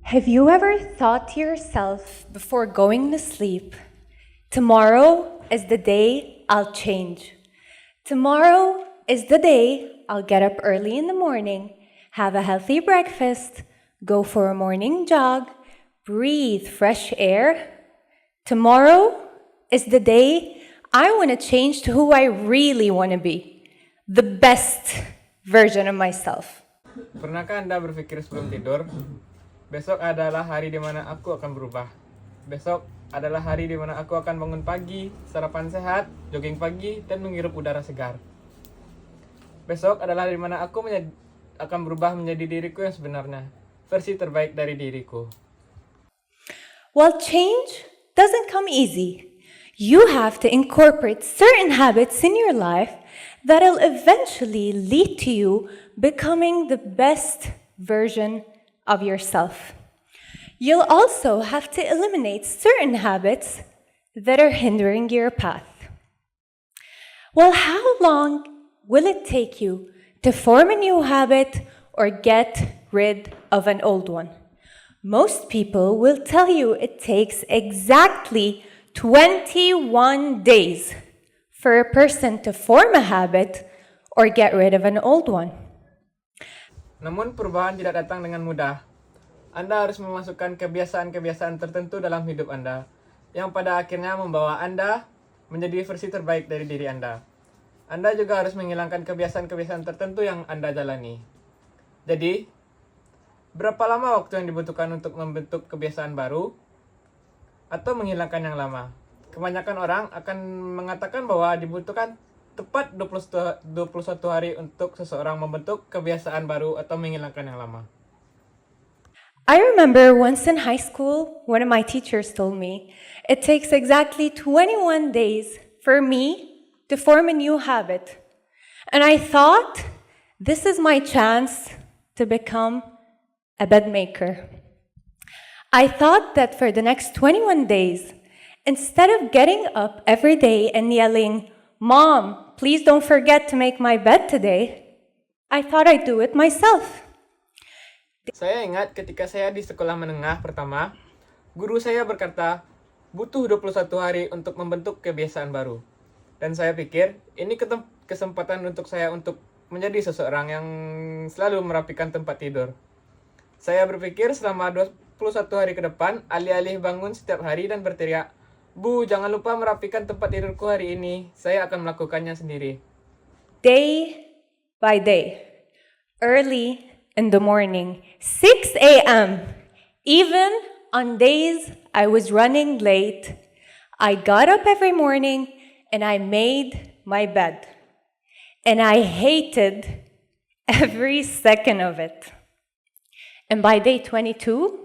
Have you ever thought to yourself before going to sleep, tomorrow is the day I'll change. Tomorrow is the day I'll get up early in the morning, have a healthy breakfast, go for a morning jog, breathe fresh air. Tomorrow is the day I want to change to who I really want to be, the best version of myself. Pernahkah Anda berpikir sebelum tidur, besok adalah hari di mana aku akan berubah. Besok adalah hari di mana aku akan bangun pagi, sarapan sehat, jogging pagi, dan menghirup udara segar. Besok adalah hari di mana aku akan berubah menjadi diriku yang sebenarnya, versi terbaik dari diriku. Well, change doesn't come easy. You have to incorporate certain habits in your life that'll eventually lead to you becoming the best version of yourself. You'll also have to eliminate certain habits that are hindering your path. Well, how long will it take you to form a new habit or get rid of an old one? Most people will tell you it takes exactly 21 days for a person to form a habit or get rid of an old one. Namun perubahan tidak datang dengan mudah. Anda harus memasukkan kebiasaan-kebiasaan tertentu dalam hidup Anda, yang pada akhirnya membawa Anda menjadi versi terbaik dari diri Anda. Anda juga harus menghilangkan kebiasaan-kebiasaan tertentu yang Anda jalani. Jadi, berapa lama waktu yang dibutuhkan untuk membentuk kebiasaan baru atau menghilangkan yang lama? Kebanyakan orang akan mengatakan bahwa dibutuhkan tepat 21 hari untuk seseorang membentuk kebiasaan baru atau menghilangkan yang lama. I remember once in high school, one of my teachers told me, it takes exactly 21 days for me to form a new habit. And I thought, this is my chance to become a bed maker. I thought that for the next 21 days, instead of getting up every day and yelling, "Mom, please don't forget to make my bed today," I thought I'd do it myself. Saya ingat ketika saya di sekolah menengah pertama, guru saya berkata, butuh 21 hari untuk membentuk kebiasaan baru. Dan saya pikir, ini kesempatan untuk saya untuk menjadi seseorang yang selalu merapikan tempat tidur. Saya berpikir selama 21 hari ke depan, alih-alih bangun setiap hari dan berteriak, "Bu, jangan lupa merapikan tempat tidurku hari ini," saya akan melakukannya sendiri. Day by day, early in the morning, 6 a.m., even on days I was running late, I got up every morning and I made my bed. And I hated every second of it. And by day 22,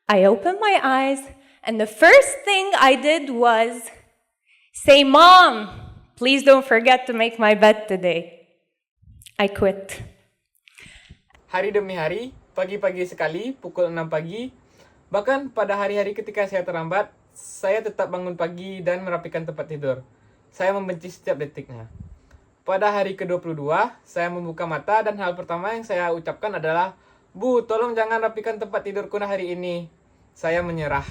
I opened my eyes and the first thing I did was say, "Mom, please don't forget to make my bed today." I quit. Hari demi hari, pagi-pagi sekali, pukul 6 pagi, bahkan pada hari-hari ketika saya terlambat, saya tetap bangun pagi dan merapikan tempat tidur. Saya membenci setiap detiknya. Pada hari ke-22, saya membuka mata dan hal pertama yang saya ucapkan adalah, "Bu, tolong jangan rapikan tempat tidurku hari ini." Saya menyerah.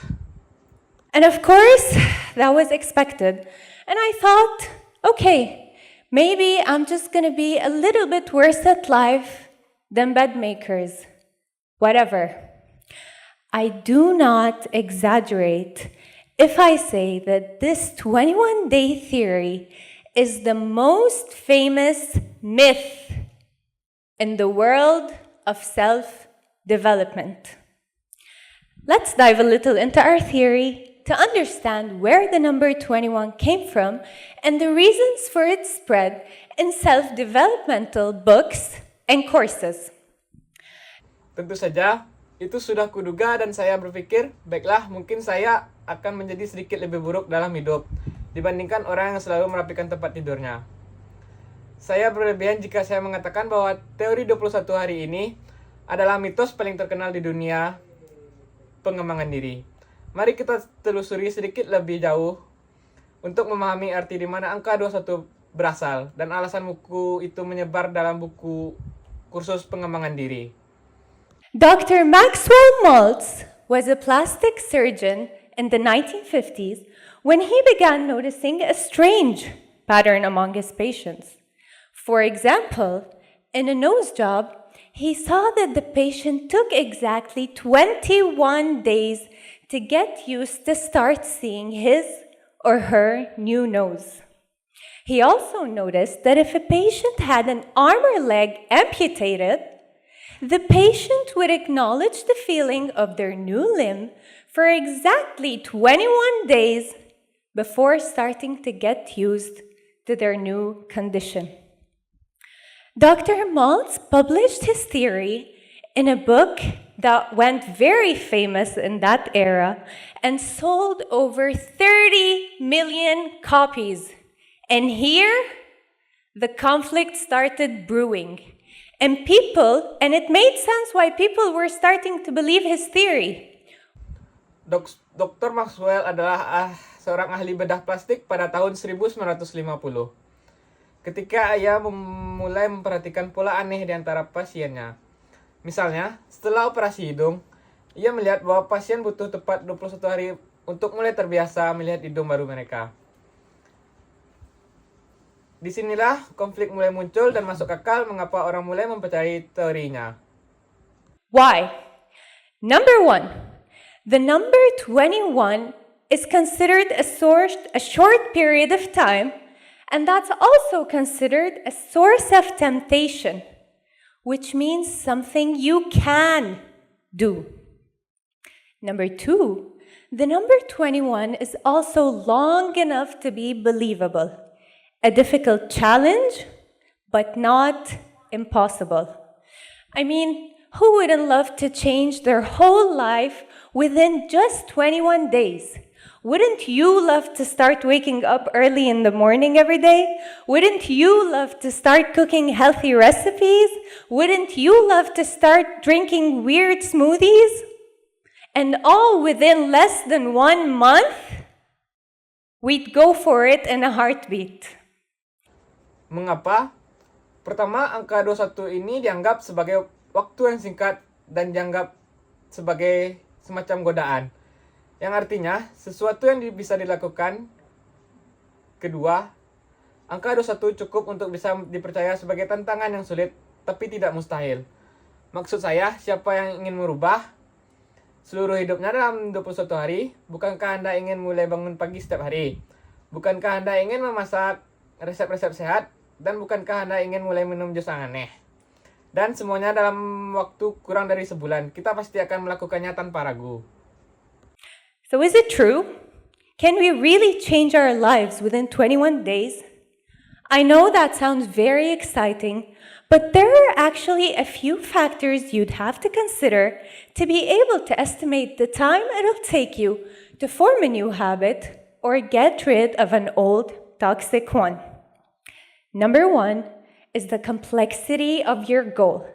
And of course, that was expected. And I thought, okay, maybe I'm just going to be a little bit worse at life than bed makers. Whatever. I do not exaggerate if I say that this 21-day theory is the most famous myth in the world of self-development. Let's dive a little into our theory to understand where the number 21 came from and the reasons for its spread in self-developmental books and courses. Tentu saja, itu sudah kuduga dan saya berpikir, baiklah mungkin saya akan menjadi sedikit lebih buruk dalam hidup dibandingkan orang yang selalu merapikan tempat tidurnya. Saya berlebihan jika saya mengatakan bahwa teori 21 hari ini adalah mitos paling terkenal di dunia pengembangan diri. Mari kita telusuri sedikit lebih jauh untuk memahami arti di mana angka 21 berasal dan alasan buku itu menyebar dalam buku kursus pengembangan diri. Dr. Maxwell Maltz was a plastic surgeon in the 1950s when he began noticing a strange pattern among his patients. For example, in a nose job, he saw that the patient took exactly 21 days to get used to start seeing his or her new nose. He also noticed that if a patient had an arm or leg amputated, the patient would acknowledge the feeling of their new limb for exactly 21 days before starting to get used to their new condition. Dr. Maltz published his theory in a book that went very famous in that era and sold over 30 million copies. And here, the conflict started brewing. And it made sense why people were starting to believe his theory. Dr. Maxwell adalah seorang ahli bedah plastik pada tahun 1950. Ketika ia mulai memperhatikan pola aneh di antara pasiennya. Misalnya, setelah operasi hidung, ia melihat bahwa pasien butuh tepat 21 hari untuk mulai terbiasa melihat hidung baru mereka. Disinilah konflik mulai muncul dan masuk akal mengapa orang mulai mempercayai teorinya. Why? Number 1, the number 21 is considered a short period of time, and that's also considered a source of temptation, which means something you can do. Number 2, the number 21 is also long enough to be believable. A difficult challenge, but not impossible. I mean, who wouldn't love to change their whole life within just 21 days? Wouldn't you love to start waking up early in the morning every day? Wouldn't you love to start cooking healthy recipes? Wouldn't you love to start drinking weird smoothies? And all within less than 1 month? We'd go for it in a heartbeat. Mengapa? Pertama, angka 21 ini dianggap sebagai waktu yang singkat dan dianggap sebagai semacam godaan. Yang artinya, sesuatu yang bisa dilakukan. Kedua, angka 21 cukup untuk bisa dipercaya sebagai tantangan yang sulit, tapi tidak mustahil. Maksud saya, siapa yang ingin merubah seluruh hidupnya dalam 21 hari? Bukankah Anda ingin mulai bangun pagi setiap hari? Bukankah Anda ingin memasak resep-resep sehat? Dan bukankah Anda ingin mulai minum jus yang aneh? Dan semuanya dalam waktu kurang dari sebulan. Kita pasti akan melakukannya tanpa ragu. So is it true? Can we really change our lives within 21 days? I know that sounds very exciting, but there are actually a few factors you'd have to consider to be able to estimate the time it'll take you to form a new habit or get rid of an old, toxic one. Number 1 is the complexity of your goal.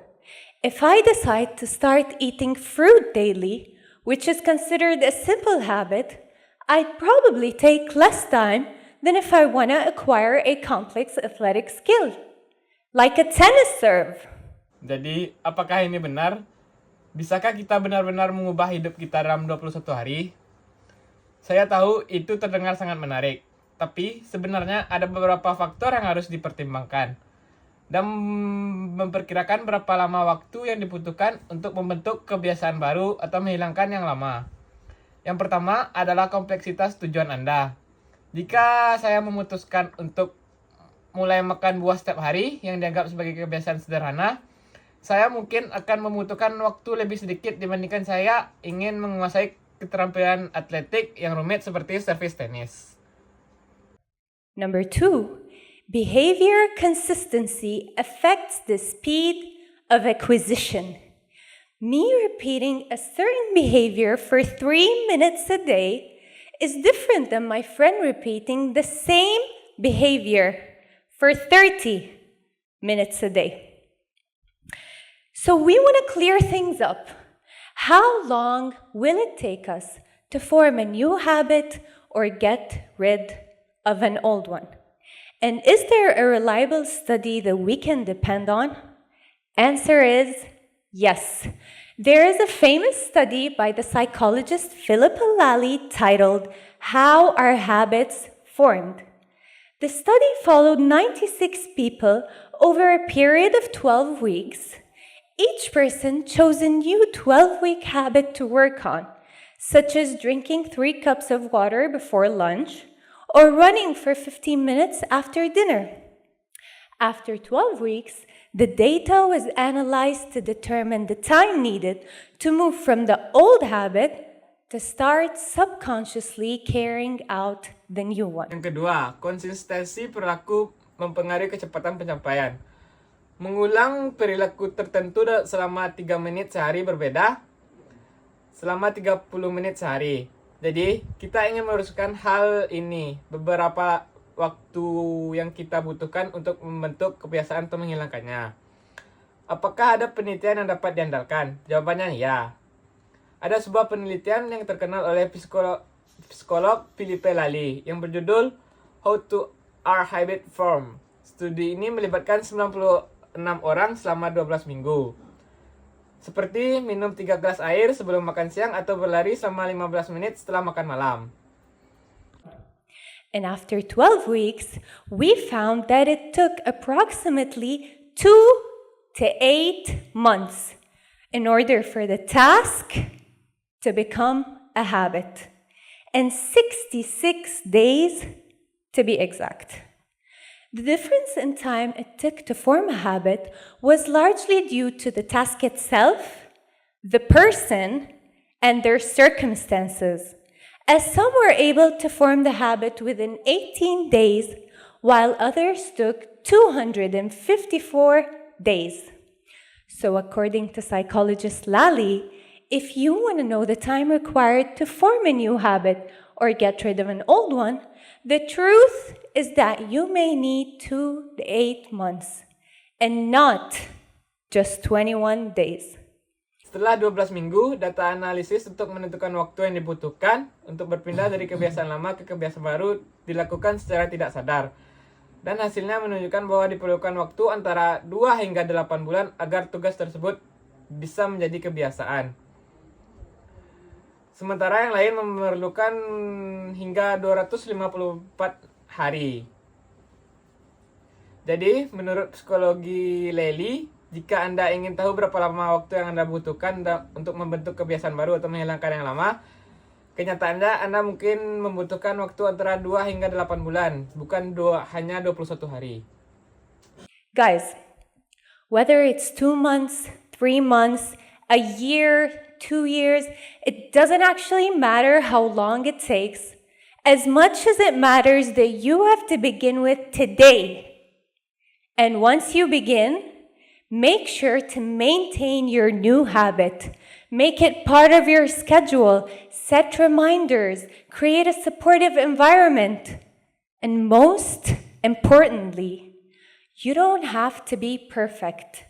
If I decide to start eating fruit daily, which is considered a simple habit, I'd probably take less time than if I want to acquire a complex athletic skill, like a tennis serve. Jadi, apakah ini benar? Bisakah kita benar-benar mengubah hidup kita dalam 21 hari? Saya tahu itu terdengar sangat menarik. Tapi sebenarnya ada beberapa faktor yang harus dipertimbangkan dan memperkirakan berapa lama waktu yang dibutuhkan untuk membentuk kebiasaan baru atau menghilangkan yang lama. Yang pertama adalah kompleksitas tujuan Anda. Jika saya memutuskan untuk mulai makan buah setiap hari yang dianggap sebagai kebiasaan sederhana, saya mungkin akan membutuhkan waktu lebih sedikit dibandingkan saya ingin menguasai keterampilan atletik yang rumit seperti servis tenis. Number 2, behavior consistency affects the speed of acquisition. Me repeating a certain behavior for 3 minutes a day is different than my friend repeating the same behavior for 30 minutes a day. So we want to clear things up. How long will it take us to form a new habit or get rid of an old one? And is there a reliable study that we can depend on? Answer is yes. There is a famous study by the psychologist Philip Lally titled How Are Habits Formed? The study followed 96 people over a period of 12 weeks. Each person chose a new 12-week habit to work on, such as drinking 3 cups of water before lunch or running for 15 minutes after dinner. After 12 weeks, the data was analyzed to determine the time needed to move from the old habit to start subconsciously carrying out the new one. Yang kedua, konsistensi perilaku mempengaruhi kecepatan pencapaian. Mengulang perilaku tertentu selama 3 menit sehari berbeda selama 30 menit sehari. Jadi, kita ingin meneruskan hal ini beberapa waktu yang kita butuhkan untuk membentuk kebiasaan atau menghilangkannya. Apakah ada penelitian yang dapat diandalkan? Jawabannya ya. Ada sebuah penelitian yang terkenal oleh psikolog Philippe Lally yang berjudul How to Our Habit Form. Studi ini melibatkan 96 orang selama 12 minggu. Seperti minum 3 gelas air sebelum makan siang atau berlari selama 15 menit setelah makan malam. And after 12 weeks, we found that it took approximately 2 to 8 months in order for the task to become a habit, and 66 days to be exact. The difference in time it took to form a habit was largely due to the task itself, the person, and their circumstances, as some were able to form the habit within 18 days, while others took 254 days. So according to psychologist Lally, if you want to know the time required to form a new habit or get rid of an old one, the truth is that you may need 2 to 8 months and not just 21 days. Setelah 12 minggu, data analisis untuk menentukan waktu yang dibutuhkan untuk berpindah dari kebiasaan lama ke kebiasaan baru dilakukan secara tidak sadar. Dan hasilnya menunjukkan bahwa diperlukan waktu antara 2 hingga 8 bulan agar tugas tersebut bisa menjadi kebiasaan. Sementara yang lain memerlukan hingga 254 hari. Jadi, menurut psikologi Lally, jika Anda ingin tahu berapa lama waktu yang Anda butuhkan untuk membentuk kebiasaan baru atau menghilangkan yang lama, kenyataannya Anda mungkin membutuhkan waktu antara 2 hingga 8 bulan, bukan hanya 21 hari. Guys, whether it's 2 months, 3 months, a year, 2 years, it doesn't actually matter how long it takes, as much as it matters that you have to begin with today. And once you begin, make sure to maintain your new habit. Make it part of your schedule. Set reminders. Create a supportive environment. And most importantly, you don't have to be perfect.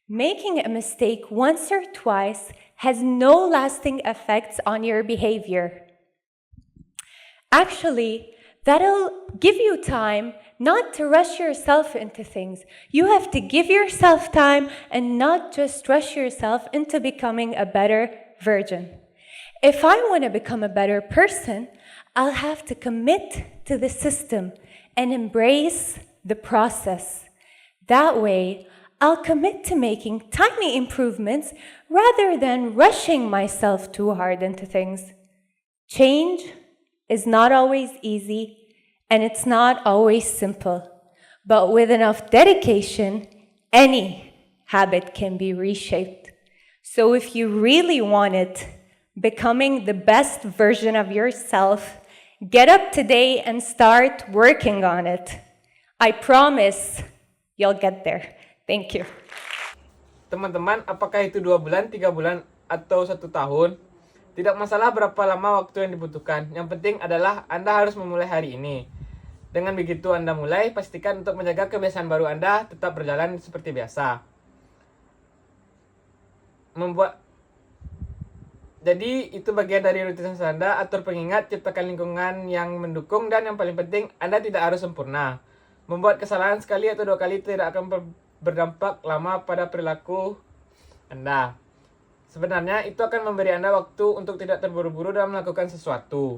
Making a mistake once or twice has no lasting effects on your behavior. Actually, that'll give you time not to rush yourself into things. You have to give yourself time and not just rush yourself into becoming a better version. If I want to become a better person, I'll have to commit to the system and embrace the process. That way, I'll commit to making tiny improvements rather than rushing myself too hard into things. Change is not always easy, and it's not always simple. But with enough dedication, any habit can be reshaped. So if you really want it, becoming the best version of yourself, get up today and start working on it. I promise you'll get there. Thank you. Teman-teman, apakah itu 2 bulan, 3 bulan, atau 1 tahun? Tidak masalah berapa lama waktu yang dibutuhkan. Yang penting adalah Anda harus memulai hari ini. Dengan begitu Anda mulai, pastikan untuk menjaga kebiasaan baru Anda tetap berjalan seperti biasa. Jadi itu bagian dari rutinitas Anda. Atur pengingat, ciptakan lingkungan yang mendukung, dan yang paling penting, Anda tidak harus sempurna. Membuat kesalahan sekali atau 2 kali tidak akan berdampak lama pada perilaku Anda. Sebenarnya itu akan memberi Anda waktu untuk tidak terburu-buru dalam melakukan sesuatu.